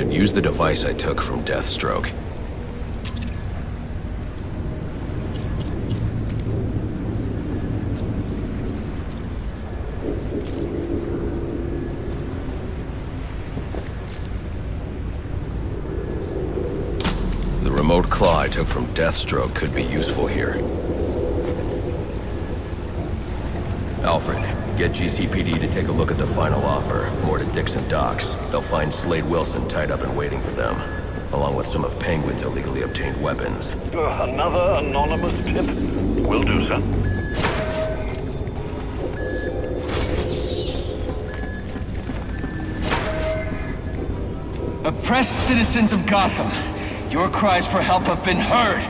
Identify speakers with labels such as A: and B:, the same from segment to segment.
A: should use the device I took from Deathstroke. The remote claw I took from Deathstroke could be useful here. Alfred, get GCPD to take a look at the final offer, more to Dixon Docks. They'll find Slade Wilson tied up and waiting for them, along with some of Penguin's illegally obtained weapons.
B: Another anonymous tip? Will do, sir.
C: Oppressed citizens of Gotham, your cries for help have been heard.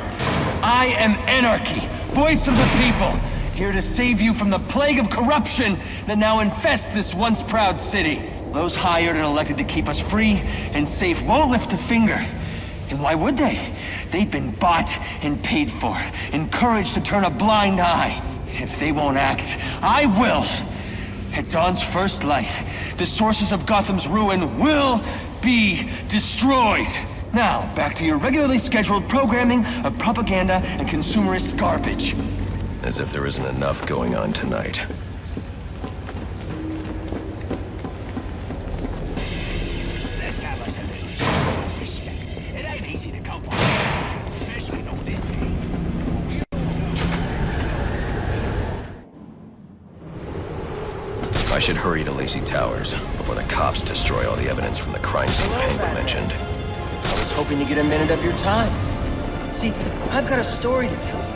C: I am Anarchy, voice of the people, here to save you from the plague of corruption that now infests this once proud city. Those hired and elected to keep us free and safe won't lift a finger. And why would they? They've been bought and paid for, encouraged to turn a blind eye. If they won't act, I will. At dawn's first light, the sources of Gotham's ruin will be destroyed. Now, back to your regularly scheduled programming of propaganda and consumerist garbage.
A: As if there isn't enough going on tonight.
D: Let's have us a little respect. It ain't easy to come by, especially on this day.
A: I should hurry to Lacey Towers before the cops destroy all the evidence from the crime scene Penguin mentioned.
E: I was hoping to get a minute of your time. See, I've got a story to tell you.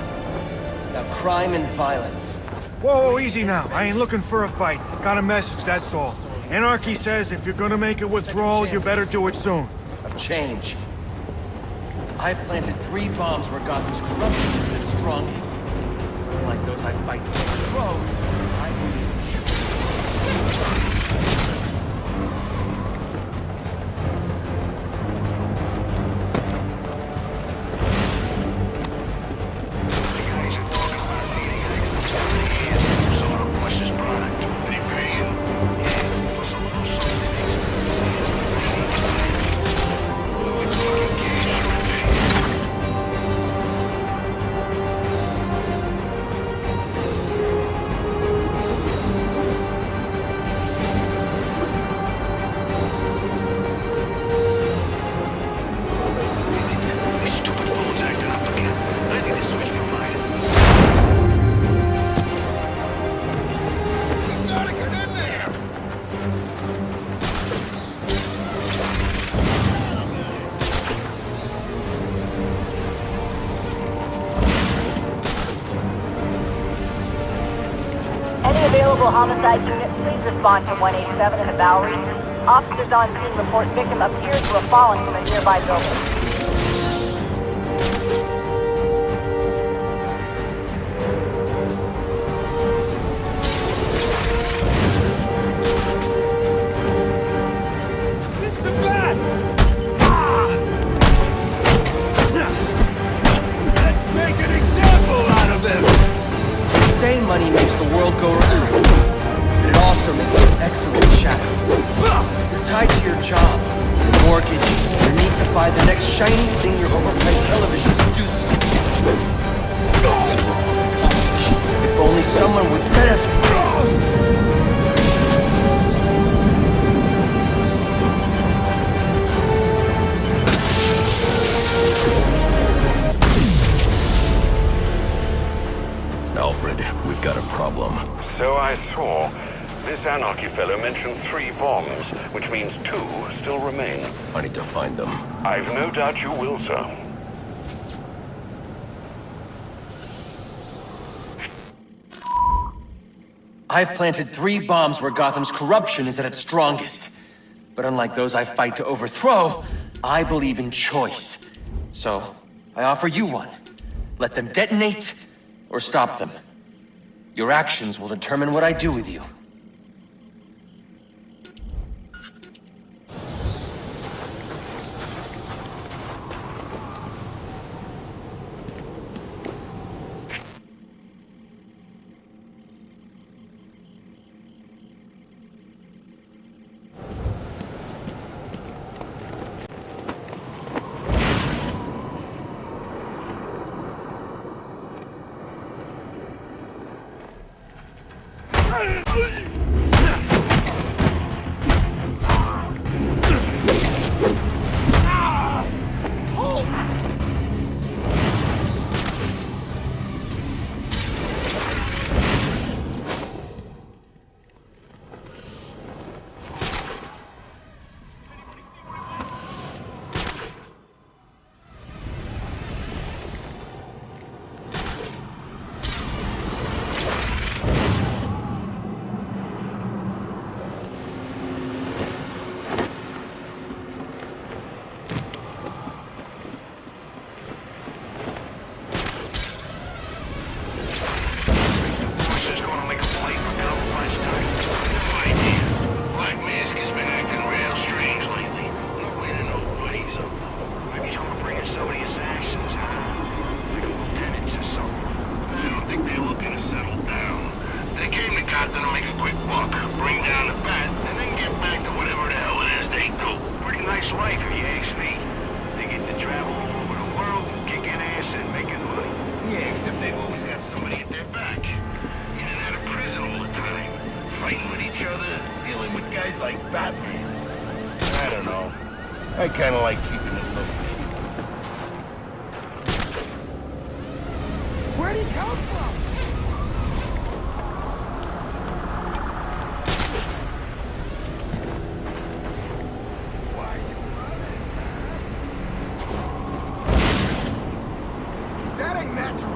E: About crime and violence.
F: Whoa, easy now. I ain't looking for a fight. Got a message, that's all. Anarchy says if you're gonna make a withdrawal, you better do it soon.
E: Of change. I've planted 3 bombs where Gotham's corruption is at its strongest. Unlike those I fight to overthrow, I believe in
G: Available homicide unit, please respond to 187 in the Bowery. Officers on scene report victim appears to have fallen from a nearby building.
F: It's the bat! Let's make an example out of him!
E: They say money makes the world go round. But it also makes you excellent shadows. You're tied to your job, your mortgage, your need to buy the next shiny thing your overpriced television seduces you to. If only someone would set us free.
A: Alfred, we've got a problem.
B: So I saw. This Anarchy fellow mentioned 3 bombs, which means 2 still remain.
A: I need to find them.
B: I've no doubt you will, sir.
E: I've planted 3 bombs where Gotham's corruption is at its strongest. But unlike those I fight to overthrow, I believe in choice. So, I offer you one. Let them detonate, or stop them. Your actions will determine what I do with you.
B: Like Batman. I don't know. I kinda like keeping it low.
F: Where'd he come from? Why you running? That ain't natural.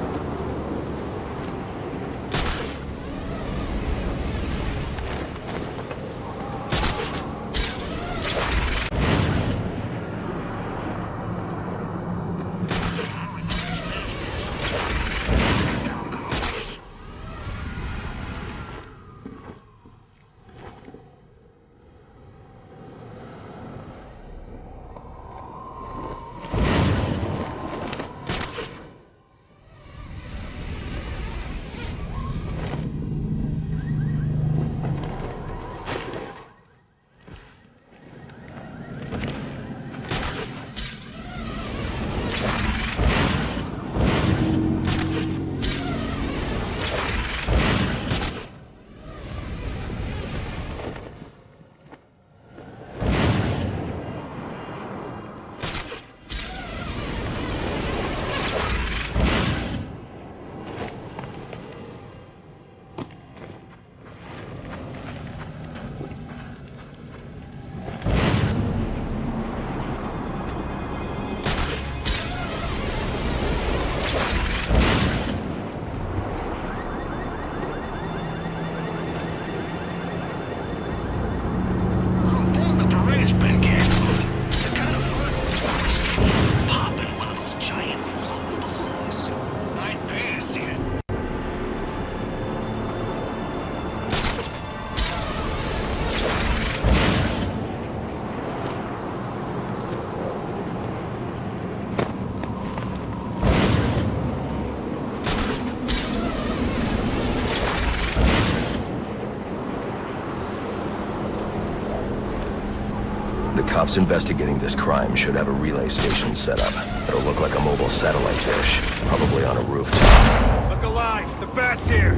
A: The cops investigating this crime should have a relay station set up. It'll look like a mobile satellite dish, probably on a rooftop.
F: Look alive! The bat's here!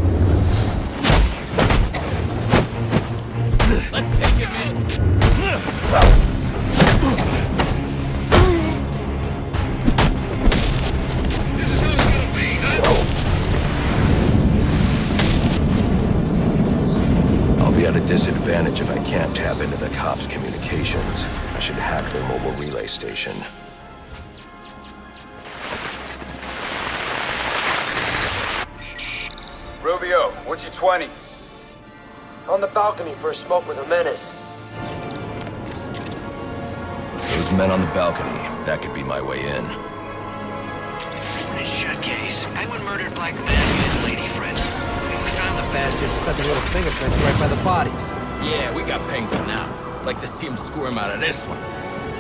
C: Let's take him in.
A: I'll be at a disadvantage if I can't tap into the cops' communications. I should hack their mobile relay station.
H: Rubio, what's your 20?
I: On the balcony for a smoke with a menace.
A: Those men on the balcony, that could be my way in.
D: Nice shot, case. Penguin murdered Black Man and his lady friend. We found the
I: Bastards stuck his little fingerprints right by the bodies.
J: Yeah, we got Penguin now. Like to see him squirm out of this one.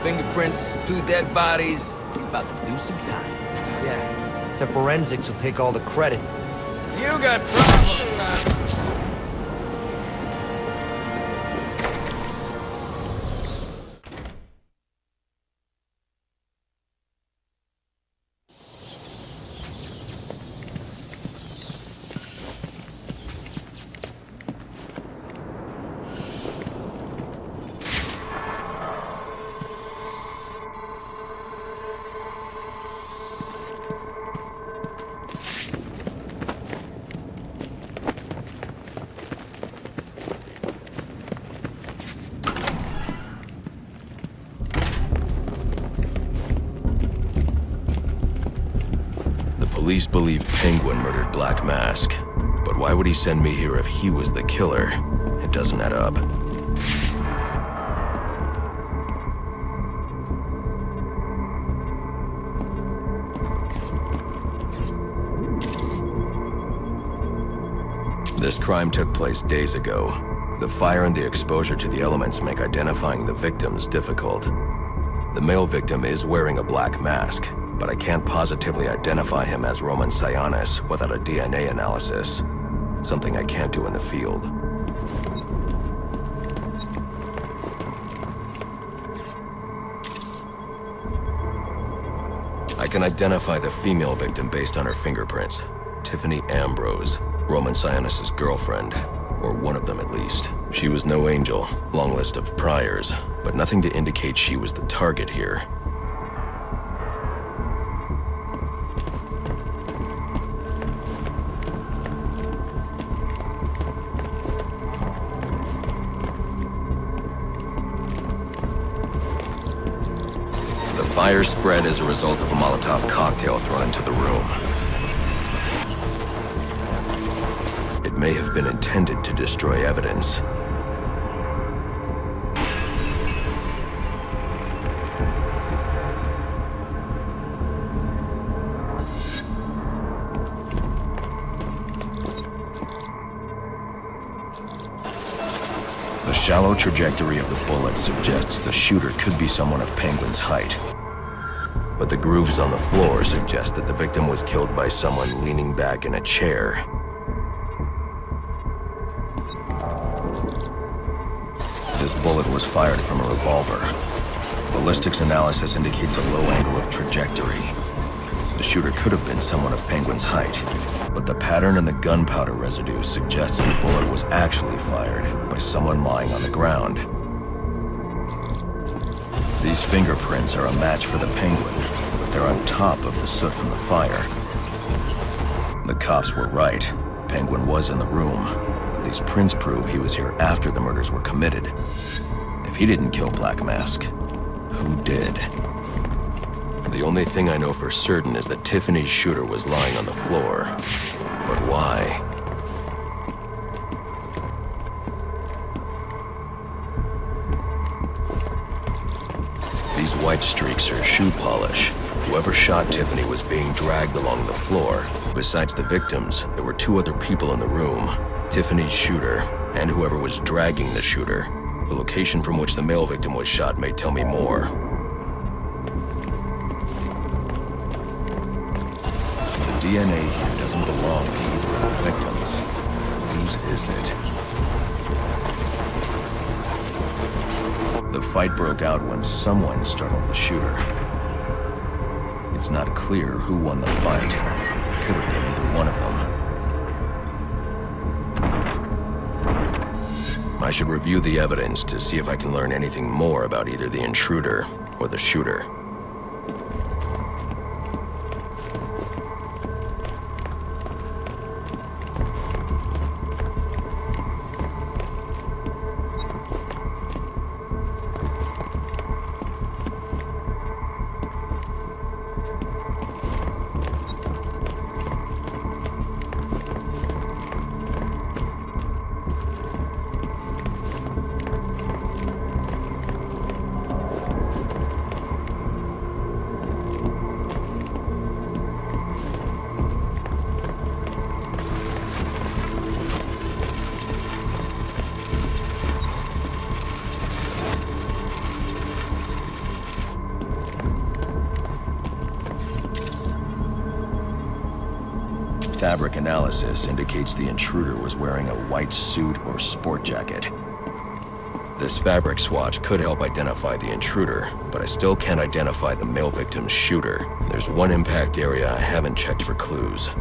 J: Fingerprints, 2 dead bodies. He's about to do some time.
I: Yeah, except forensics will take all the credit.
J: You got problems, man.
A: Police believe Penguin murdered Black Mask. But why would he send me here if he was the killer? It doesn't add up. This crime took place days ago. The fire and the exposure to the elements make identifying the victims difficult. The male victim is wearing a black mask, but I can't positively identify him as Roman Sionis without a DNA analysis. Something I can't do in the field. I can identify the female victim based on her fingerprints. Tiffany Ambrose, Roman Sionis' girlfriend, or one of them at least. She was no angel, long list of priors, but nothing to indicate she was the target here. The fire spread as a result of a Molotov cocktail thrown into the room. It may have been intended to destroy evidence. The shallow trajectory of the bullet suggests the shooter could be someone of Penguin's height. But the grooves on the floor suggest that the victim was killed by someone leaning back in a chair. This bullet was fired from a revolver. Ballistics analysis indicates a low angle of trajectory. The shooter could have been someone of Penguin's height, but the pattern in the gunpowder residue suggests the bullet was actually fired by someone lying on the ground. These fingerprints are a match for the Penguin, but they're on top of the soot from the fire. The cops were right. Penguin was in the room. These prints prove he was here after the murders were committed. If he didn't kill Black Mask, who did? The only thing I know for certain is that Tiffany's shooter was lying on the floor. But why? These white streaks are shoe polish. Whoever shot Tiffany was being dragged along the floor. Besides the victims, there were two other people in the room. Tiffany's shooter, and whoever was dragging the shooter. The location from which the male victim was shot may tell me more. The DNA here doesn't belong to either of the victims. Whose is it? The fight broke out when someone startled the shooter. It's not clear who won the fight. It could have been either one of them. I should review the evidence to see if I can learn anything more about either the intruder or the shooter. Fabric analysis indicates the intruder was wearing a white suit or sport jacket. This fabric swatch could help identify the intruder, but I still can't identify the male victim's shooter. There's one impact area I haven't checked for clues.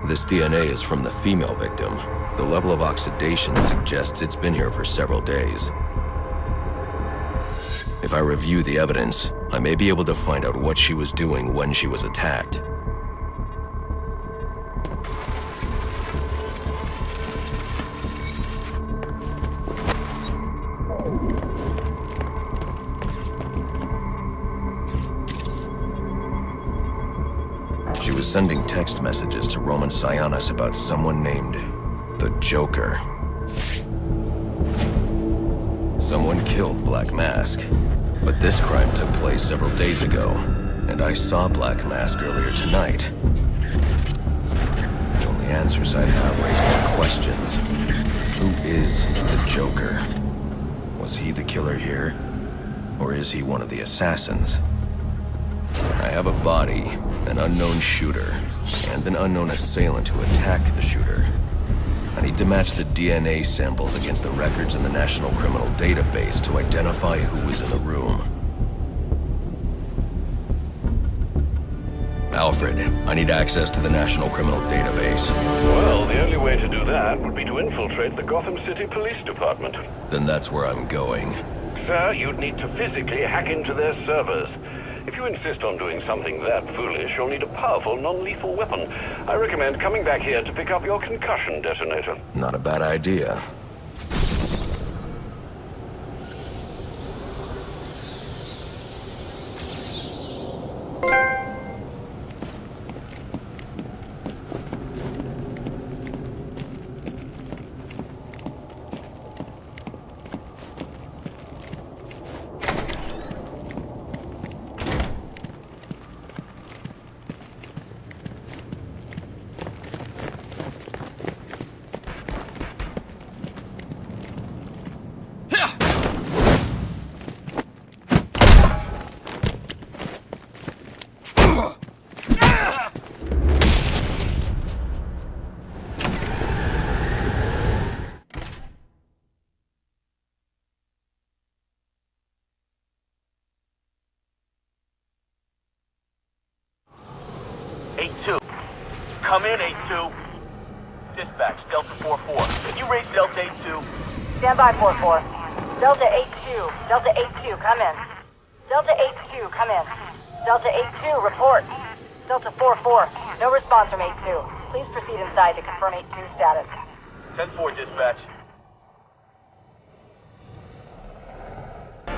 A: This DNA is from the female victim. The level of oxidation suggests it's been here for several days. If I review the evidence, I may be able to find out what she was doing when she was attacked. She was sending text messages to Roman Sionis about someone named the Joker. Someone killed Black Mask, but this crime took place several days ago, and I saw Black Mask earlier tonight. The only answers I have raise more questions. Who is the Joker? Was he the killer here? Or is he one of the assassins? I have a body, an unknown shooter, and an unknown assailant who attacked the shooter. I need to match the DNA samples against the records in the National Criminal Database to identify who was in the room. Alfred, I need access to the National Criminal Database.
B: Well, the only way to do that would be to infiltrate the Gotham City Police Department.
A: Then that's where I'm going.
B: Sir, you'd need to physically hack into their servers. If you insist on doing something that foolish, you'll need a powerful, non-lethal weapon. I recommend coming back here to pick up your concussion detonator.
A: Not a bad idea.
K: Come in, 8-2. Dispatch, Delta 4-4. Can you raise Delta 8-2?
G: Stand by, 4-4. Delta 8-2. Delta 8-2, come in. Delta 8-2, come in. Delta 8-2, report. Delta 4-4, no response from 8-2. Please proceed inside to confirm 8-2 status.
K: 10-4, dispatch.